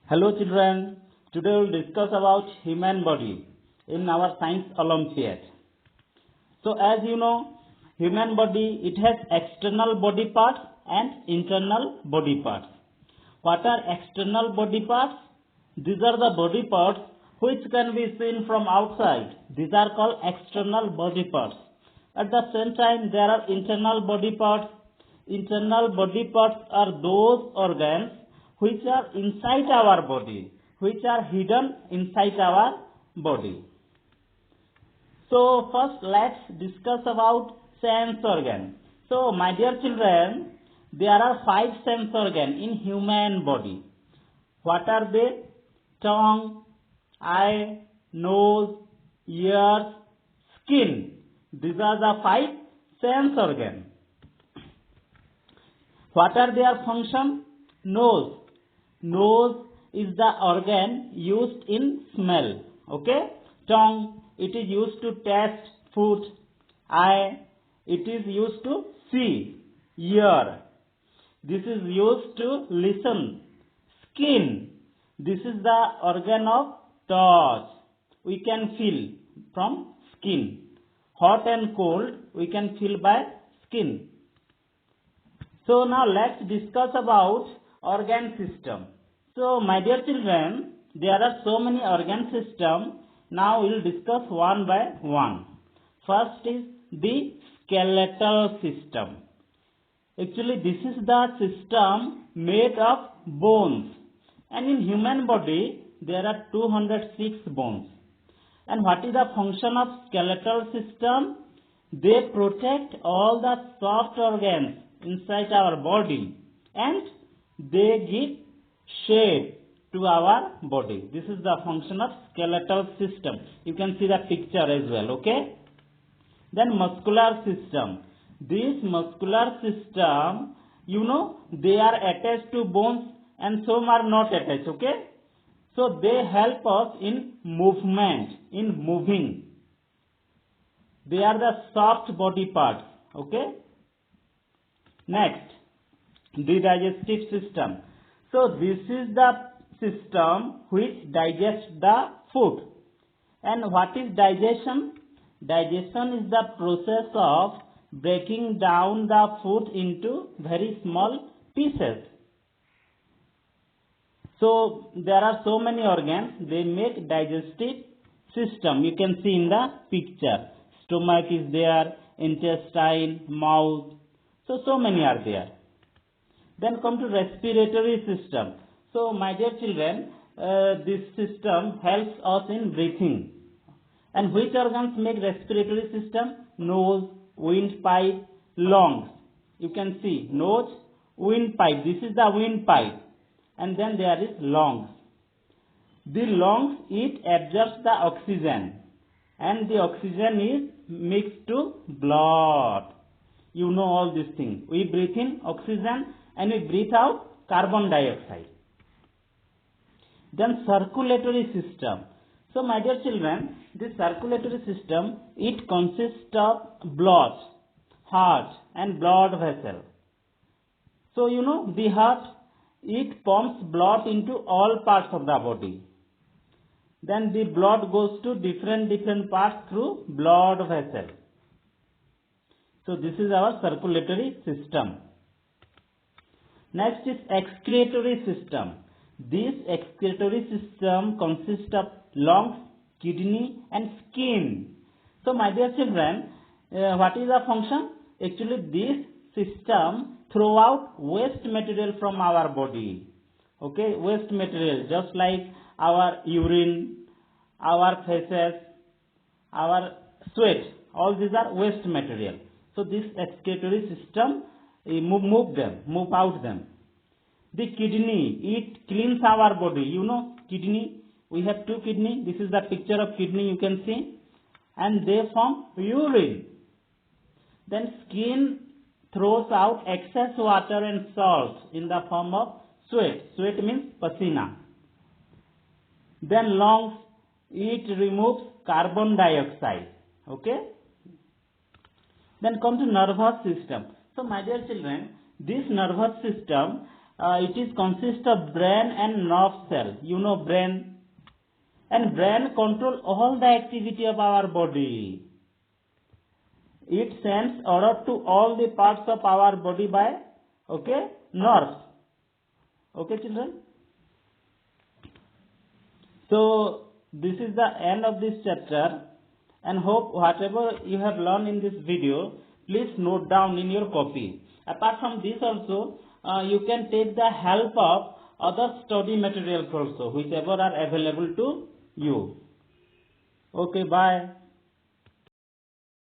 Hello children, today we will discuss about human body in our science Olympiad. So as you know, human body, it has external body parts and internal body parts. What are external body parts? These are the body parts which can be seen from outside. These are called external body parts. At the same time, there are internal body parts. Internal body parts are those organs which are inside our body, which are hidden inside our body. So first let's discuss about sense organ. So my dear children, there are 5 sense organ in human body. What are they? Tongue, eye, nose, ears, skin. These are the 5 sense organ. What are their function? Nose. Nose is the organ used in smell. Okay. Tongue, it is used to taste food. Eye, it is used to see. Ear, this is used to listen. Skin, this is the organ of touch. We can feel from skin. Hot and cold we can feel by skin. So now let's discuss about organ system. So my dear children, there are so many organ systems. Now we will discuss one by one. First is the skeletal system. Actually this is the system made of bones. And in human body there are 206 bones. And what is the function of skeletal system? They protect all the soft organs inside our body and they give shape to our body. This is the function of skeletal system. You can see the picture as well, okay? Then muscular system. This muscular system, you know, they are attached to bones and some are not attached, okay? So they help us in movement, in moving. They are the soft body parts, okay? Next, the digestive system. So this is the system which digests the food. And what is digestion? Digestion is the process of breaking down the food into very small pieces. So there are so many organs, they make digestive system. You can see in the picture. Stomach is there, intestine, mouth. So many are there. Then come to respiratory system. So my dear children, this system helps us in breathing. And which organs make respiratory system? Nose, windpipe, lungs. You can see nose, windpipe. This is the windpipe. And then there is lungs. The lungs, it absorbs the oxygen. And the oxygen is mixed to blood. You know all these things. We breathe in oxygen and we breathe out carbon dioxide. Then circulatory system. So my dear children, this circulatory system, it consists of blood, heart and blood vessel. So you know the heart, it pumps blood into all parts of the body. Then the blood goes to different parts through blood vessel. So this is our circulatory system. Next is excretory system. This excretory system consists of lungs, kidney and skin. So my dear children, what is the function? Actually this system throw out waste material from our body. Okay, waste material just like our urine, our feces, our sweat. All these are waste material. So this excretory system move out them. The kidney, it cleans our body. You know kidney, we have 2 kidney. This is the picture of kidney you can see. And they form urine. Then skin throws out excess water and salt in the form of sweat. Sweat means pasina. Then lungs, it removes carbon dioxide. Okay. Then come to nervous system. So my dear children, this nervous system, it is consist of brain and nerve cell. You know brain, and brain control all the activity of our body. It sends order to all the parts of our body by nerves. Okay, children. So this is the end of this chapter, and hope whatever you have learned in this video, please note down in your copy. Apart from this also, you can take the help of other study materials also, whichever are available to you. Okay, bye.